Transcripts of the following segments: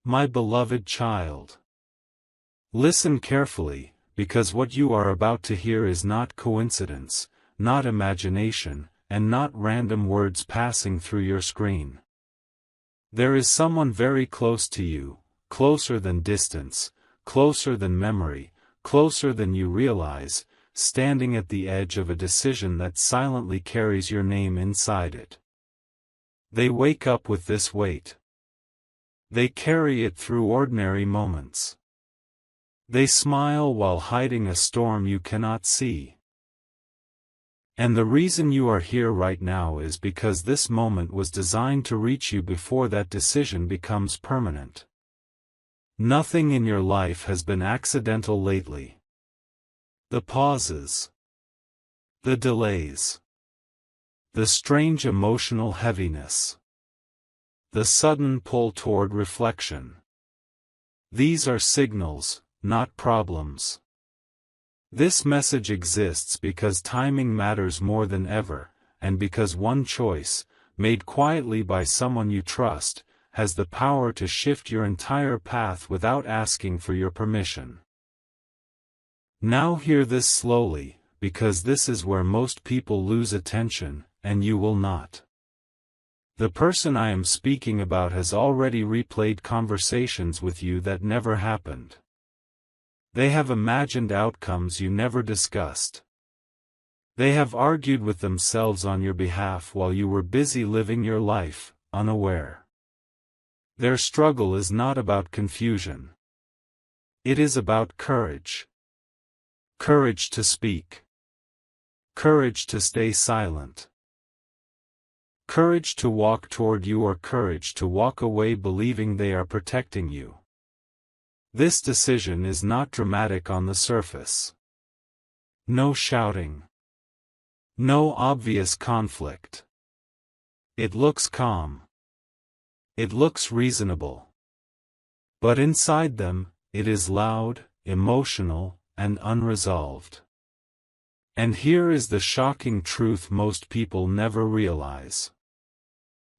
My beloved child. Listen carefully, because what you are about to hear is not coincidence, not imagination, and not random words passing through your screen. There is someone very close to you, closer than distance, closer than memory, closer than you realize, standing at the edge of a decision that silently carries your name inside it. They wake up with this weight. They carry it through ordinary moments. They smile while hiding a storm you cannot see. And the reason you are here right now is because this moment was designed to reach you before that decision becomes permanent. Nothing in your life has been accidental lately. The pauses, the delays, the strange emotional heaviness, the sudden pull toward reflection. These are signals, not problems. This message exists because timing matters more than ever, and because one choice, made quietly by someone you trust, has the power to shift your entire path without asking for your permission. Now hear this slowly, because this is where most people lose attention, and you will not. The person I am speaking about has already replayed conversations with you that never happened. They have imagined outcomes you never discussed. They have argued with themselves on your behalf while you were busy living your life, unaware. Their struggle is not about confusion. It is about courage. Courage to speak. Courage to stay silent. Courage to walk toward you, or courage to walk away believing they are protecting you. This decision is not dramatic on the surface. No shouting. No obvious conflict. It looks calm. It looks reasonable. But inside them, it is loud, emotional, and unresolved. And here is the shocking truth most people never realize.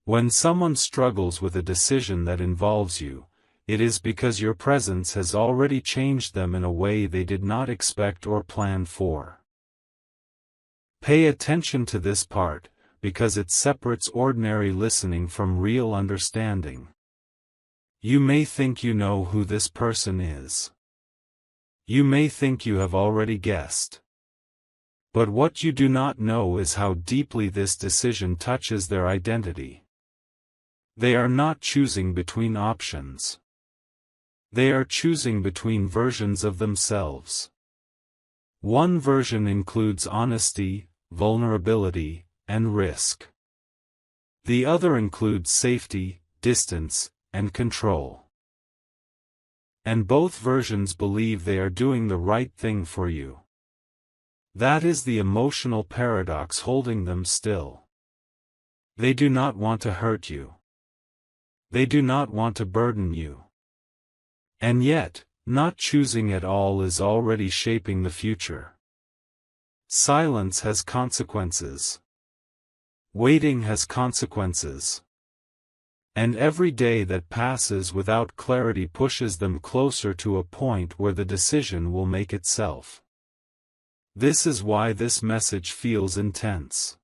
When someone struggles with a decision that involves you, it is because your presence has already changed them in a way they did not expect or plan for. Pay attention to this part, because it separates ordinary listening from real understanding. You may think you know who this person is. You may think you have already guessed. But what you do not know is how deeply this decision touches their identity. They are not choosing between options. They are choosing between versions of themselves. One version includes honesty, vulnerability, and risk. The other includes safety, distance, and control. And both versions believe they are doing the right thing for you. That is the emotional paradox holding them still. They do not want to hurt you. They do not want to burden you. And yet, not choosing at all is already shaping the future. Silence has consequences. Waiting has consequences. And every day that passes without clarity pushes them closer to a point where the decision will make itself. This is why this message feels intense.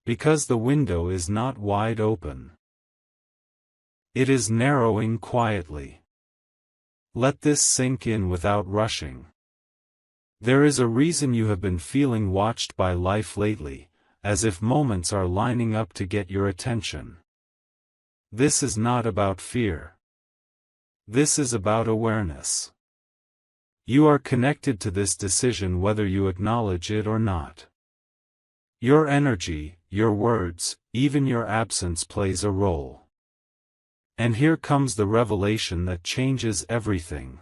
Because the window is not wide open. It is narrowing quietly. Let this sink in without rushing. There is a reason you have been feeling watched by life lately, as if moments are lining up to get your attention. This is not about fear. This is about awareness. You are connected to this decision whether you acknowledge it or not. Your energy, your words, even your absence plays a role. And here comes the revelation that changes everything.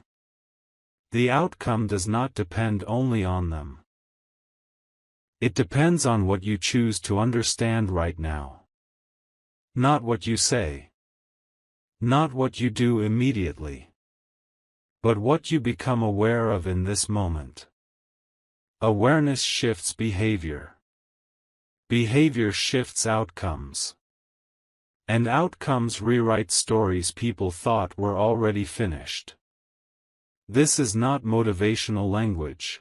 The outcome does not depend only on them. It depends on what you choose to understand right now. Not what you say. Not what you do immediately. But what you become aware of in this moment. Awareness shifts behavior. Behavior shifts outcomes. And outcomes rewrite stories people thought were already finished. This is not motivational language.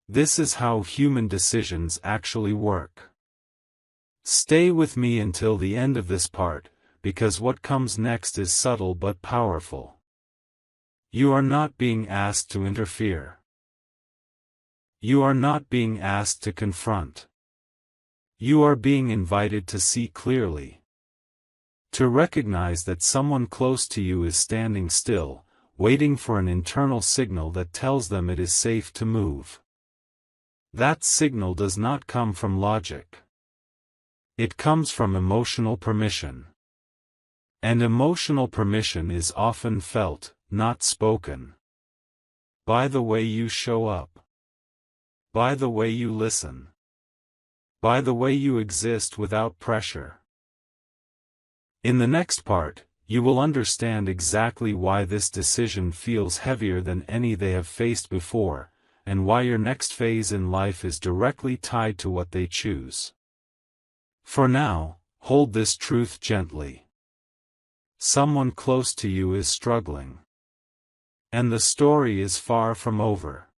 This is how human decisions actually work. Stay with me until the end of this part, because what comes next is subtle but powerful. You are not being asked to interfere. You are not being asked to confront. You are being invited to see clearly. To recognize that someone close to you is standing still, waiting for an internal signal that tells them it is safe to move. That signal does not come from logic. It comes from emotional permission. And emotional permission is often felt, not spoken. By the way you show up. By the way you listen. By the way you exist without pressure. In the next part, you will understand exactly why this decision feels heavier than any they have faced before, and why your next phase in life is directly tied to what they choose. For now, hold this truth gently. Someone close to you is struggling. And the story is far from over.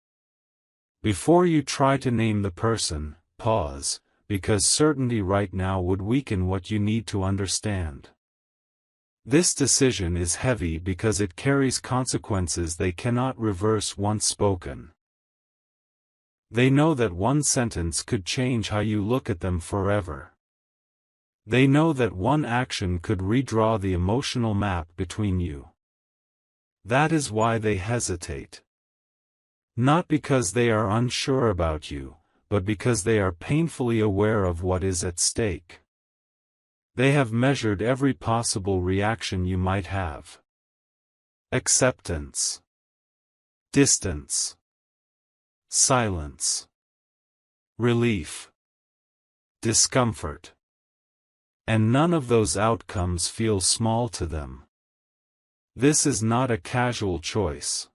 Before you try to name the person, pause, because certainty right now would weaken what you need to understand. This decision is heavy because it carries consequences they cannot reverse once spoken. They know that one sentence could change how you look at them forever. They know that one action could redraw the emotional map between you. That is why they hesitate. Not because they are unsure about you, but because they are painfully aware of what is at stake. They have measured every possible reaction you might have. Acceptance. Distance. Silence. Relief. Discomfort. And none of those outcomes feel small to them. This is not a casual choice.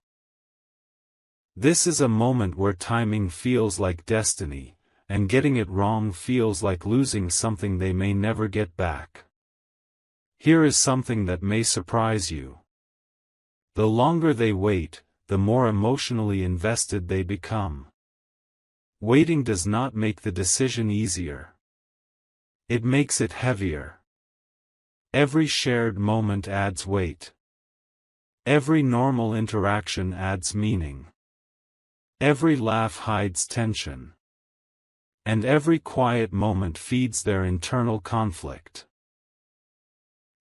This is a moment where timing feels like destiny, and getting it wrong feels like losing something they may never get back. Here is something that may surprise you. The longer they wait, the more emotionally invested they become. Waiting does not make the decision easier. It makes it heavier. Every shared moment adds weight. Every normal interaction adds meaning. Every laugh hides tension. And every quiet moment feeds their internal conflict.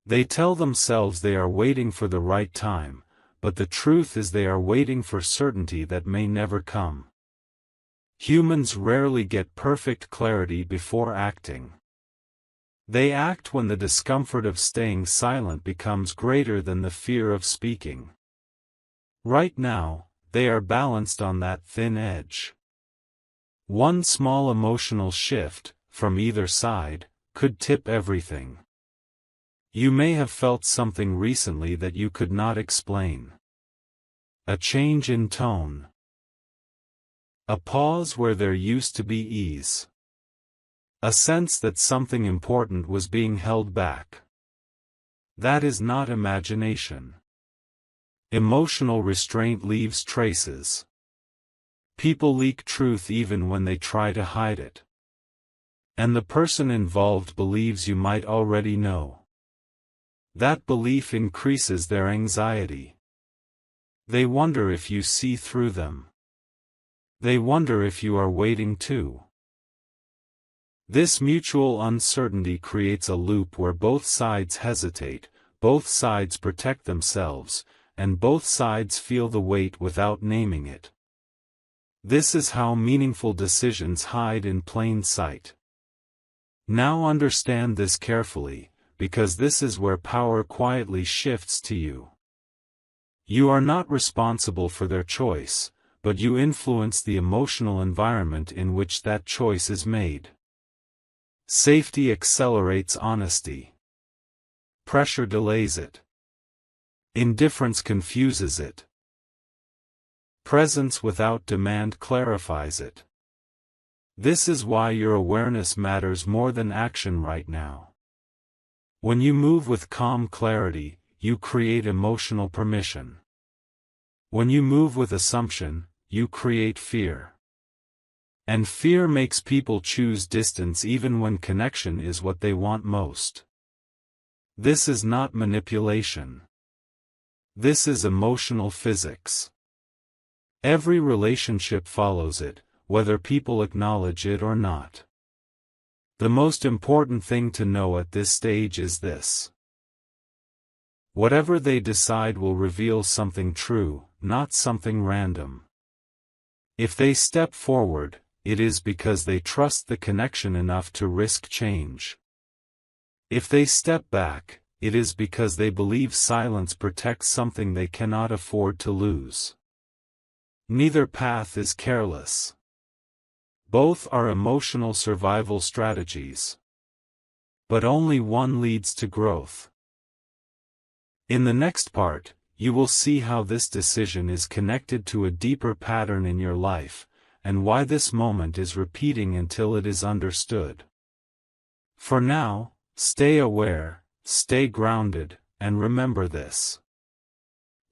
They tell themselves they are waiting for the right time, but the truth is they are waiting for certainty that may never come. Humans rarely get perfect clarity before acting. They act when the discomfort of staying silent becomes greater than the fear of speaking. Right now, they are balanced on that thin edge. One small emotional shift, from either side, could tip everything. You may have felt something recently that you could not explain. A change in tone. A pause where there used to be ease. A sense that something important was being held back. That is not imagination. Emotional restraint leaves traces. People leak truth even when they try to hide it. And the person involved believes you might already know. That belief increases their anxiety. They wonder if you see through them. They wonder if you are waiting too. This mutual uncertainty creates a loop where both sides hesitate, both sides protect themselves, and both sides feel the weight without naming it. This is how meaningful decisions hide in plain sight. Now understand this carefully, because this is where power quietly shifts to you. You are not responsible for their choice, but you influence the emotional environment in which that choice is made. Safety accelerates honesty. Pressure delays it. Indifference confuses it. Presence without demand clarifies it. This is why your awareness matters more than action right now. When you move with calm clarity, you create emotional permission. When you move with assumption, you create fear. And fear makes people choose distance even when connection is what they want most. This is not manipulation. This is emotional physics. Every relationship follows it, whether people acknowledge it or not. The most important thing to know at this stage is this. Whatever they decide will reveal something true, not something random. If they step forward, it is because they trust the connection enough to risk change. If they step back, it is because they believe silence protects something they cannot afford to lose. Neither path is careless. Both are emotional survival strategies. But only one leads to growth. In the next part, you will see how this decision is connected to a deeper pattern in your life, and why this moment is repeating until it is understood. For now, stay aware, stay grounded, and remember this.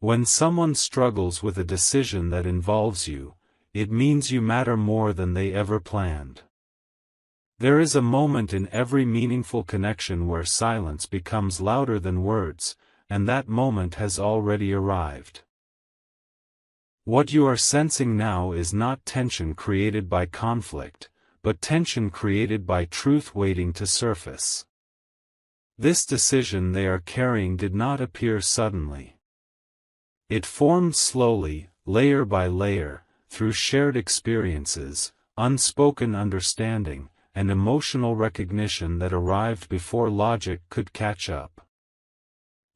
When someone struggles with a decision that involves you, it means you matter more than they ever planned. There is a moment in every meaningful connection where silence becomes louder than words, and that moment has already arrived. What you are sensing now is not tension created by conflict, but tension created by truth waiting to surface. This decision they are carrying did not appear suddenly. It formed slowly, layer by layer, through shared experiences, unspoken understanding, and emotional recognition that arrived before logic could catch up.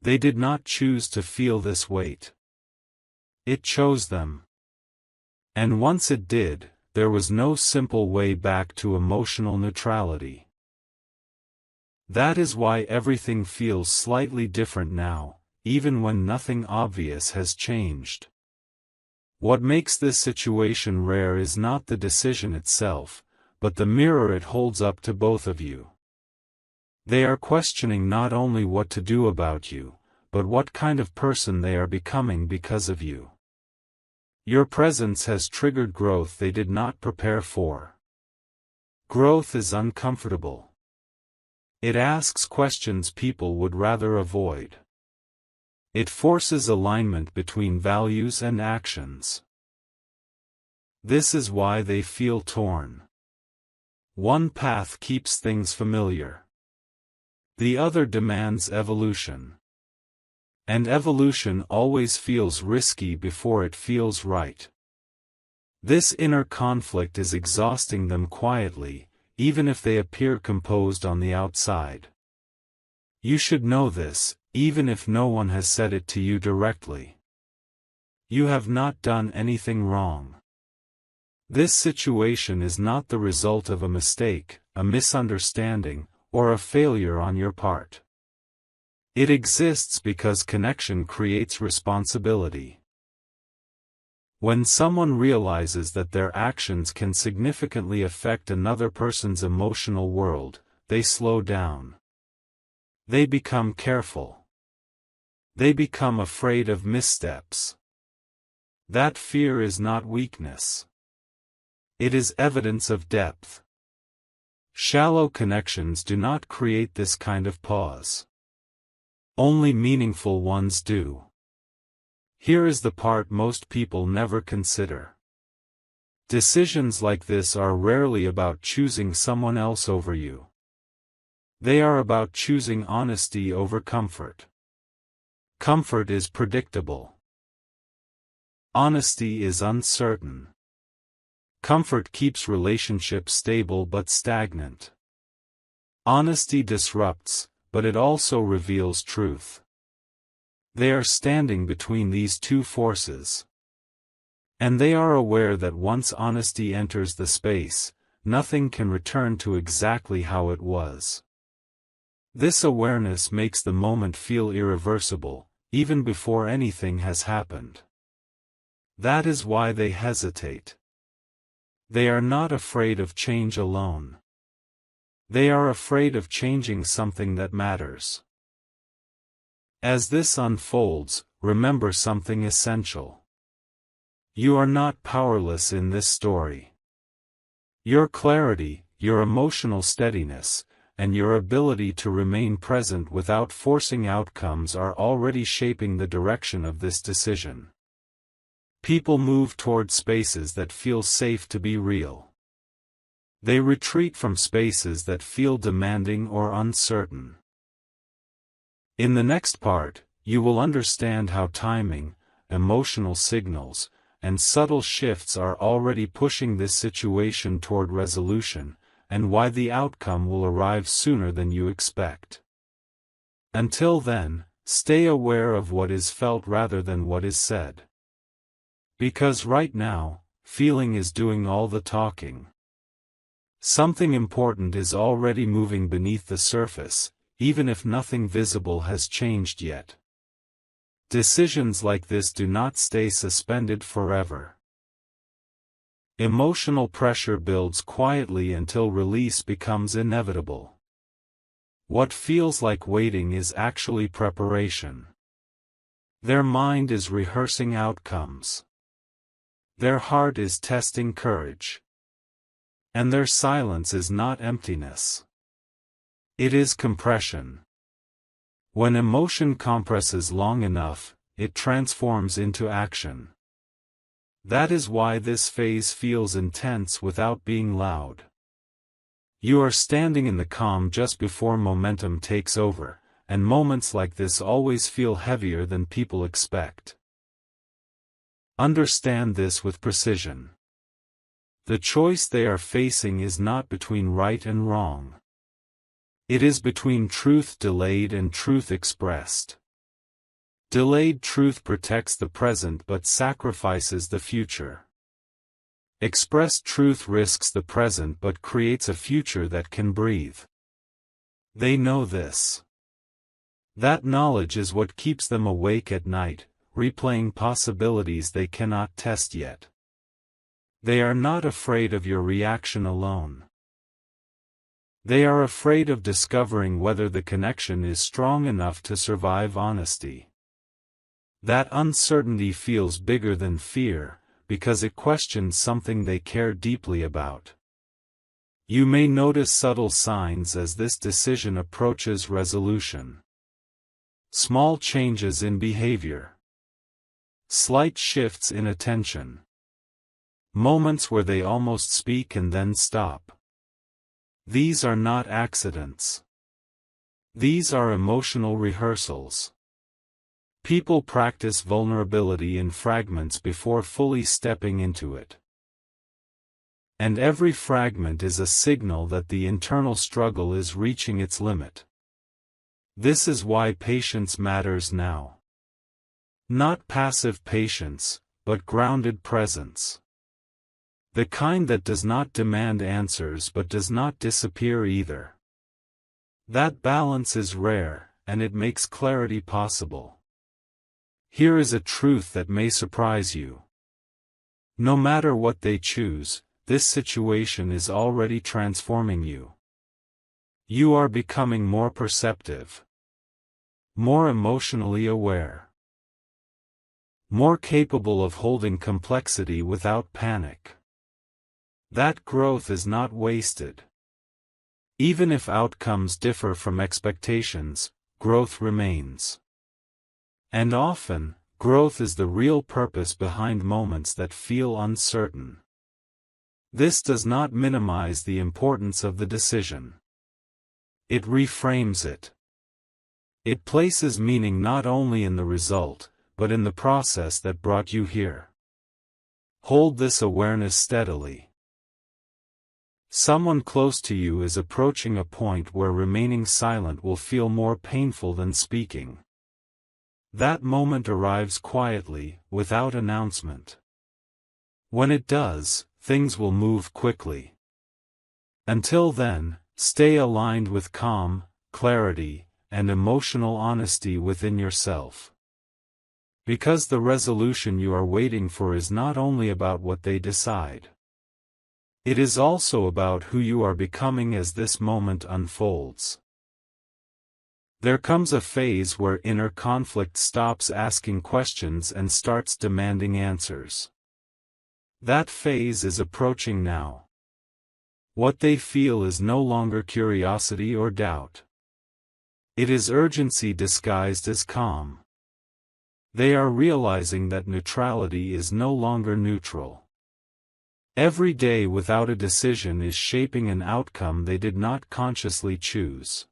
They did not choose to feel this weight. It chose them. And once it did, there was no simple way back to emotional neutrality. That is why everything feels slightly different now, even when nothing obvious has changed. What makes this situation rare is not the decision itself, but the mirror it holds up to both of you. They are questioning not only what to do about you, but what kind of person they are becoming because of you. Your presence has triggered growth they did not prepare for. Growth is uncomfortable. It asks questions people would rather avoid. It forces alignment between values and actions. This is why they feel torn. One path keeps things familiar. The other demands evolution. And evolution always feels risky before it feels right. This inner conflict is exhausting them quietly, even if they appear composed on the outside. You should know this, even if no one has said it to you directly. You have not done anything wrong. This situation is not the result of a mistake, a misunderstanding, or a failure on your part. It exists because connection creates responsibility. When someone realizes that their actions can significantly affect another person's emotional world, they slow down. They become careful. They become afraid of missteps. That fear is not weakness. It is evidence of depth. Shallow connections do not create this kind of pause. Only meaningful ones do. Here is the part most people never consider. Decisions like this are rarely about choosing someone else over you. They are about choosing honesty over comfort. Comfort is predictable. Honesty is uncertain. Comfort keeps relationships stable but stagnant. Honesty disrupts, but it also reveals truth. They are standing between these two forces. And they are aware that once honesty enters the space, nothing can return to exactly how it was. This awareness makes the moment feel irreversible, even before anything has happened. That is why they hesitate. They are not afraid of change alone. They are afraid of changing something that matters. As this unfolds, remember something essential. You are not powerless in this story. Your clarity, your emotional steadiness, and your ability to remain present without forcing outcomes are already shaping the direction of this decision. People move toward spaces that feel safe to be real. They retreat from spaces that feel demanding or uncertain. In the next part, you will understand how timing, emotional signals, and subtle shifts are already pushing this situation toward resolution, and why the outcome will arrive sooner than you expect. Until then, stay aware of what is felt rather than what is said. Because right now, feeling is doing all the talking. Something important is already moving beneath the surface, even if nothing visible has changed yet. Decisions like this do not stay suspended forever. Emotional pressure builds quietly until release becomes inevitable. What feels like waiting is actually preparation. Their mind is rehearsing outcomes. Their heart is testing courage. And their silence is not emptiness. It is compression. When emotion compresses long enough, it transforms into action. That is why this phase feels intense without being loud. You are standing in the calm just before momentum takes over, and moments like this always feel heavier than people expect. Understand this with precision. The choice they are facing is not between right and wrong. It is between truth delayed and truth expressed. Delayed truth protects the present but sacrifices the future. Expressed truth risks the present but creates a future that can breathe. They know this. That knowledge is what keeps them awake at night, replaying possibilities they cannot test yet. They are not afraid of your reaction alone. They are afraid of discovering whether the connection is strong enough to survive honesty. That uncertainty feels bigger than fear, because it questions something they care deeply about. You may notice subtle signs as this decision approaches resolution. Small changes in behavior. Slight shifts in attention. Moments where they almost speak and then stop. These are not accidents. These are emotional rehearsals. People practice vulnerability in fragments before fully stepping into it. And every fragment is a signal that the internal struggle is reaching its limit. This is why patience matters now. Not passive patience, but grounded presence. The kind that does not demand answers but does not disappear either. That balance is rare, and it makes clarity possible. Here is a truth that may surprise you. No matter what they choose, this situation is already transforming you. You are becoming more perceptive, more emotionally aware, more capable of holding complexity without panic. That growth is not wasted. Even if outcomes differ from expectations, growth remains. And often, growth is the real purpose behind moments that feel uncertain. This does not minimize the importance of the decision. It reframes it. It places meaning not only in the result, but in the process that brought you here. Hold this awareness steadily. Someone close to you is approaching a point where remaining silent will feel more painful than speaking. That moment arrives quietly, without announcement. When it does, things will move quickly. Until then, stay aligned with calm, clarity, and emotional honesty within yourself. Because the resolution you are waiting for is not only about what they decide. It is also about who you are becoming as this moment unfolds. There comes a phase where inner conflict stops asking questions and starts demanding answers. That phase is approaching now. What they feel is no longer curiosity or doubt. It is urgency disguised as calm. They are realizing that neutrality is no longer neutral. Every day without a decision is shaping an outcome they did not consciously choose.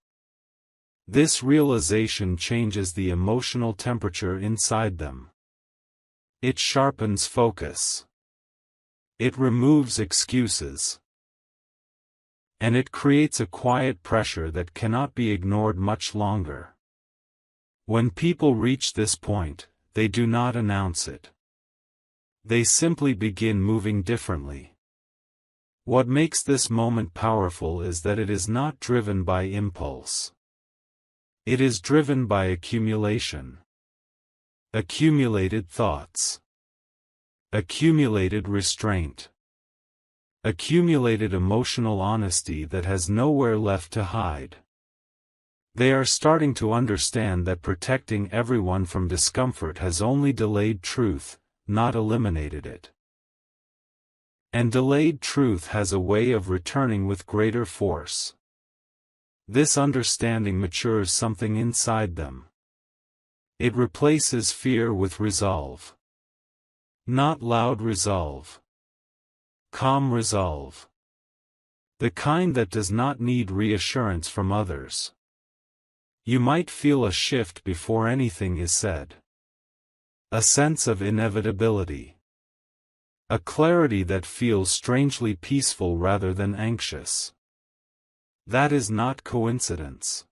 This realization changes the emotional temperature inside them. It sharpens focus. It removes excuses. And it creates a quiet pressure that cannot be ignored much longer. When people reach this point, they do not announce it. They simply begin moving differently. What makes this moment powerful is that it is not driven by impulse. It is driven by accumulation. Accumulated thoughts. Accumulated restraint. Accumulated emotional honesty that has nowhere left to hide. They are starting to understand that protecting everyone from discomfort has only delayed truth, not eliminated it. And delayed truth has a way of returning with greater force. This understanding matures something inside them. It replaces fear with resolve. Not loud resolve. Calm resolve. The kind that does not need reassurance from others. You might feel a shift before anything is said. A sense of inevitability. A clarity that feels strangely peaceful rather than anxious. That is not coincidence.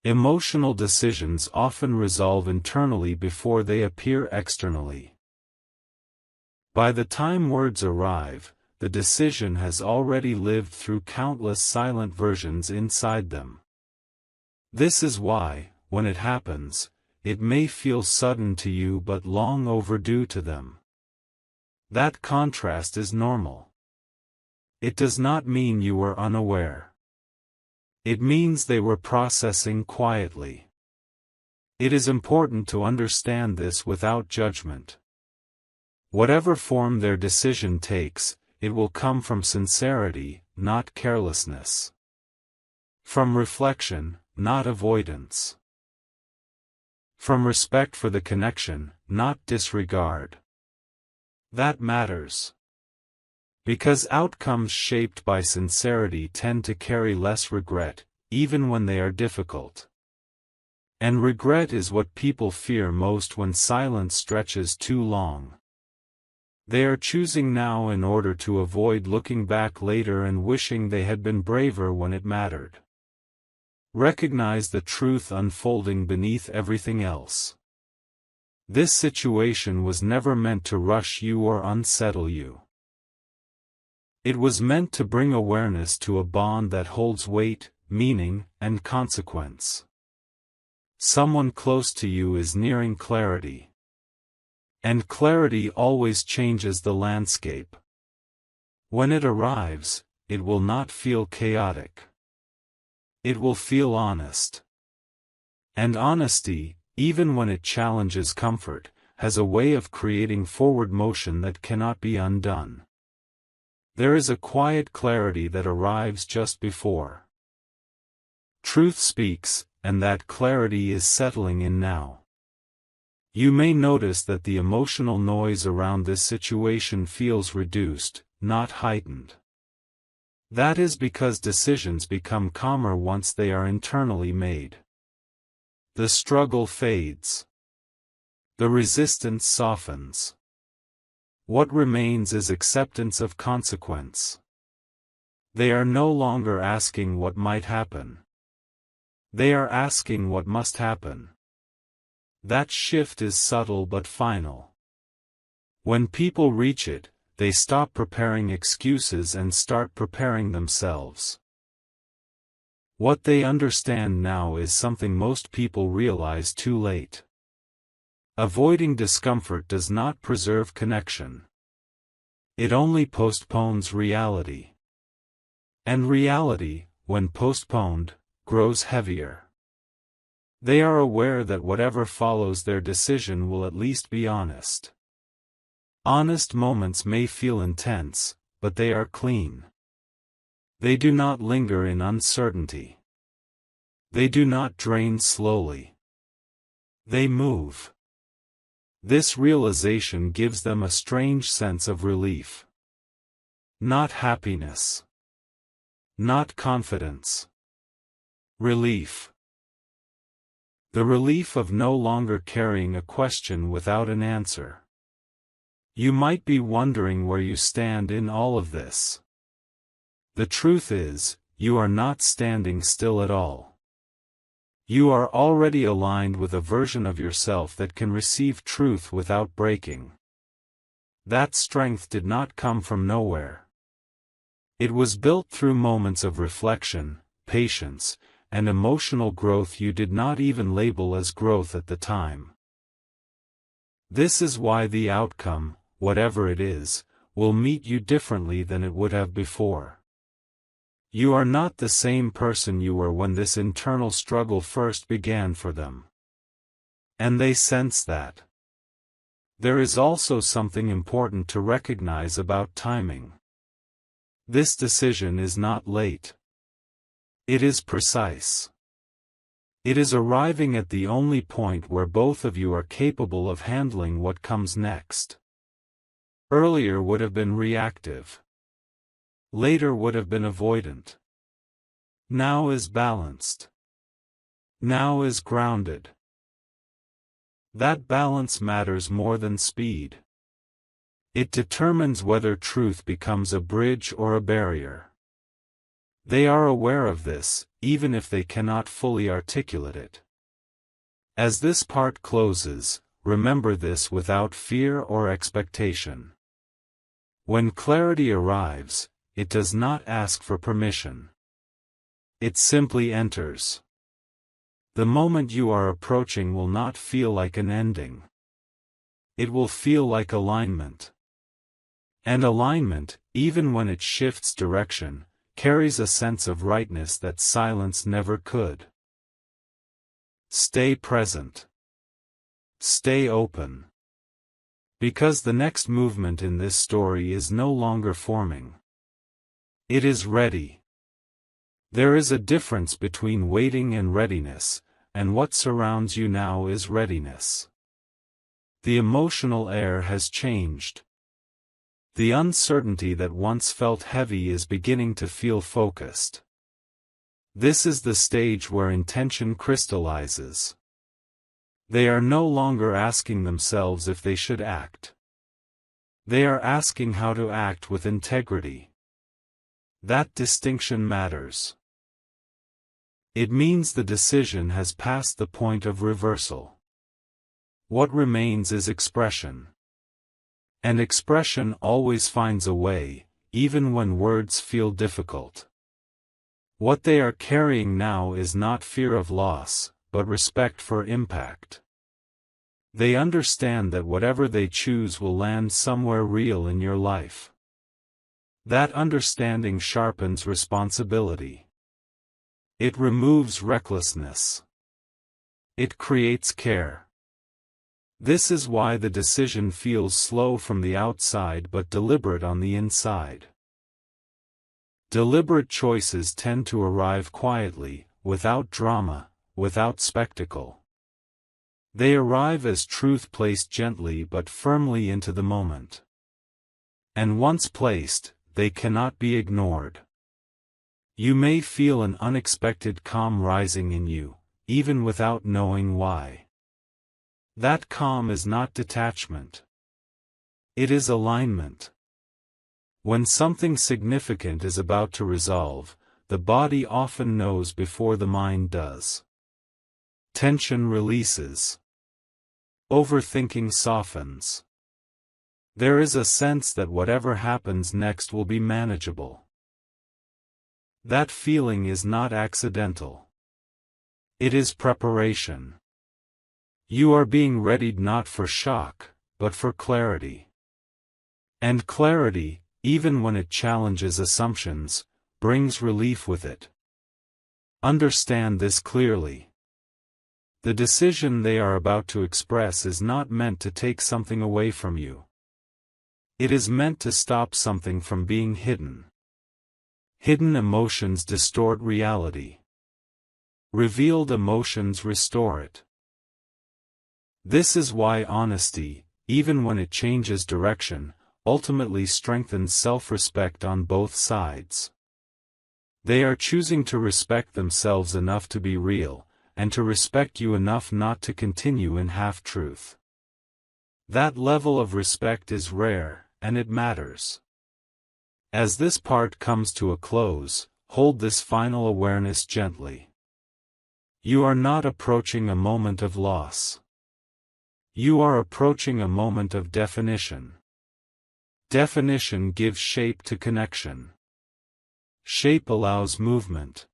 Emotional decisions often resolve internally before they appear externally. By the time words arrive, the decision has already lived through countless silent versions inside them. This is why, when it happens, it may feel sudden to you but long overdue to them. That contrast is normal. It does not mean you were unaware. It means they were processing quietly. It is important to understand this without judgment. Whatever form their decision takes, it will come from sincerity, not carelessness. From reflection, not avoidance. From respect for the connection, not disregard. That matters. Because outcomes shaped by sincerity tend to carry less regret, even when they are difficult. And regret is what people fear most when silence stretches too long. They are choosing now in order to avoid looking back later and wishing they had been braver when it mattered. Recognize the truth unfolding beneath everything else. This situation was never meant to rush you or unsettle you. It was meant to bring awareness to a bond that holds weight, meaning, and consequence. Someone close to you is nearing clarity. And clarity always changes the landscape. When it arrives, it will not feel chaotic. It will feel honest. And honesty, even when it challenges comfort, has a way of creating forward motion that cannot be undone. There is a quiet clarity that arrives just before. Truth speaks, and that clarity is settling in now. You may notice that the emotional noise around this situation feels reduced, not heightened. That is because decisions become calmer once they are internally made. The struggle fades. The resistance softens. What remains is acceptance of consequence. They are no longer asking what might happen. They are asking what must happen. That shift is subtle but final. When people reach it, they stop preparing excuses and start preparing themselves. What they understand now is something most people realize too late. Avoiding discomfort does not preserve connection. It only postpones reality. And reality, when postponed, grows heavier. They are aware that whatever follows their decision will at least be honest. Honest moments may feel intense, but they are clean. They do not linger in uncertainty. They do not drain slowly. They move. This realization gives them a strange sense of relief. Not happiness. Not confidence. Relief. The relief of no longer carrying a question without an answer. You might be wondering where you stand in all of this. The truth is, you are not standing still at all. You are already aligned with a version of yourself that can receive truth without breaking. That strength did not come from nowhere. It was built through moments of reflection, patience, and emotional growth you did not even label as growth at the time. This is why the outcome, whatever it is, will meet you differently than it would have before. You are not the same person you were when this internal struggle first began for them. And they sense that. There is also something important to recognize about timing. This decision is not late. It is precise. It is arriving at the only point where both of you are capable of handling what comes next. Earlier would have been reactive. Later would have been avoidant. Now is balanced. Now is grounded. That balance matters more than speed. It determines whether truth becomes a bridge or a barrier. They are aware of this, even if they cannot fully articulate it. As this part closes, remember this without fear or expectation. When clarity arrives, it does not ask for permission. It simply enters. The moment you are approaching will not feel like an ending. It will feel like alignment. And alignment, even when it shifts direction, carries a sense of rightness that silence never could. Stay present. Stay open. Because the next movement in this story is no longer forming. It is ready. There is a difference between waiting and readiness, and what surrounds you now is readiness. The emotional air has changed. The uncertainty that once felt heavy is beginning to feel focused. This is the stage where intention crystallizes. They are no longer asking themselves if they should act. They are asking how to act with integrity. That distinction matters. It means the decision has passed the point of reversal. What remains is expression. And expression always finds a way, even when words feel difficult. What they are carrying now is not fear of loss, but respect for impact. They understand that whatever they choose will land somewhere real in your life. That understanding sharpens responsibility. It removes recklessness. It creates care. This is why the decision feels slow from the outside but deliberate on the inside. Deliberate choices tend to arrive quietly, without drama, without spectacle. They arrive as truth placed gently but firmly into the moment. And once placed, they cannot be ignored. You may feel an unexpected calm rising in you, even without knowing why. That calm is not detachment. It is alignment. When something significant is about to resolve, the body often knows before the mind does. Tension releases. Overthinking softens. There is a sense that whatever happens next will be manageable. That feeling is not accidental. It is preparation. You are being readied not for shock, but for clarity. And clarity, even when it challenges assumptions, brings relief with it. Understand this clearly. The decision they are about to express is not meant to take something away from you. It is meant to stop something from being hidden. Hidden emotions distort reality. Revealed emotions restore it. This is why honesty, even when it changes direction, ultimately strengthens self-respect on both sides. They are choosing to respect themselves enough to be real, and to respect you enough not to continue in half-truth. That level of respect is rare, and it matters. As this part comes to a close, hold this final awareness gently. You are not approaching a moment of loss. You are approaching a moment of definition. Definition gives shape to connection. Shape allows movement.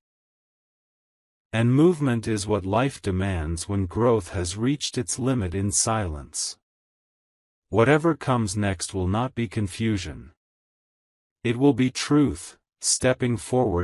And movement is what life demands when growth has reached its limit in silence. Whatever comes next will not be confusion. It will be truth, stepping forward